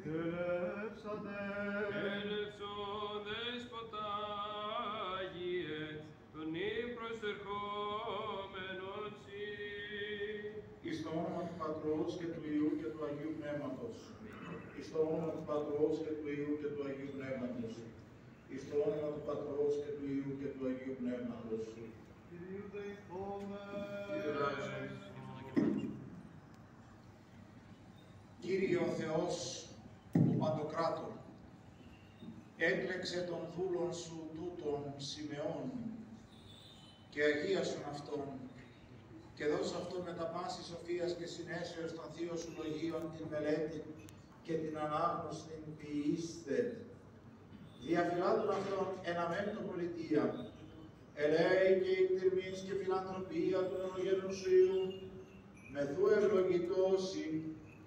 Ελεύσατε. Έλευσον δέσποτα Άγιε, τον ύπρος ερχόμενον σοι. Εις το όνομα του Πατρός και του Υιού και του Αγίου Πνεύματος. Εις το όνομα του Πατρός και του Υιού και του Αγίου Πνεύματος. Εις το όνομα του Πατρός και του Υιού και του Αγίου Πνεύματος. Κυρίου δεηθώμε. Κύριε ο Θεός, ο Παντοκράτορ, έκλεξε τον δούλον σου τούτον Σιμεών και αγίασον αυτόν και δώσ' αυτόν με τα πάση σοφίας και συνέσεως των θείων σου λογίων την μελέτη και την ανάγνωση ποιήστε. Διαφυλάτων αυτών εναμέντο πολιτεία, ελέη και εκτιμής και φιλανθρωπία του μονογένου σου Υιού, μεθού ευλογητώσει,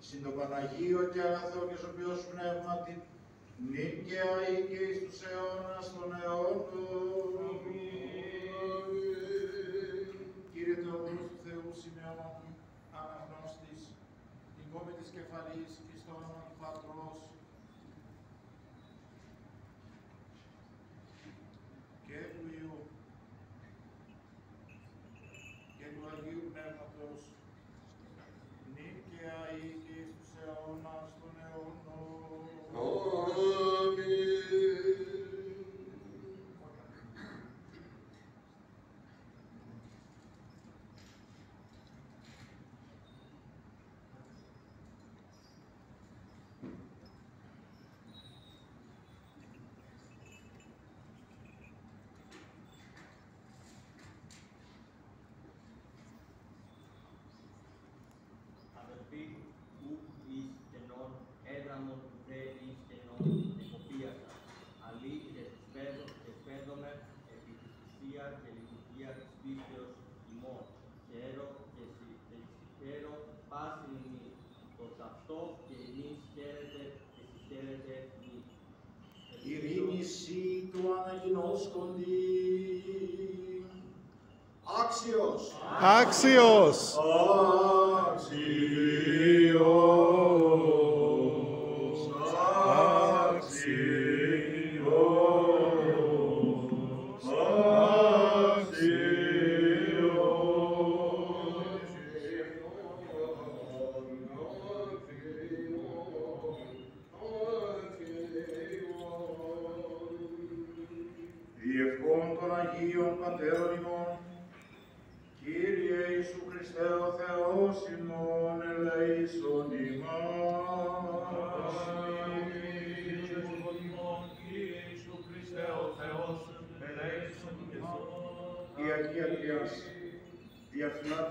συν το Παναγίο και αγαθό και σοφιός πνεύματι, νυν και αεί και εις τους αιώνας των αιώνων. Κύριε Θεοδόρος του Θεού Σιμεών, αναγνώστης, την κόπη της κεφαλής και στο όνομα του Πατρός και του Υιού και του Αγίου Πνεύματος, νυν και αεί και εις τους αιώνας των αιώνων. Αδελφοί, ουκ εις κενών, έδαμον δε εις κενών εκοπίασα, αλλή εσπέδομε επί της θυσίας και λειτουργία της πίστεως ημών, χαίρο και συγχαίρω πάσιν ημί, προς αυτό και εμείς χαίρετε και συγχαίρετε μη. Ειρήνη σύ του αναγινώσκοντι. Άξιος! Άξιος. Διευχών των Αγίων Πατέρων ημών, Κύριε Ιησού Χριστέ ο Θεός ημών, ελεήσον ημάς. Κύριε Ιησού Χριστέ ο Θεός, ελέησον ημάς. Η Αγία Τριάς, διαφυλάτου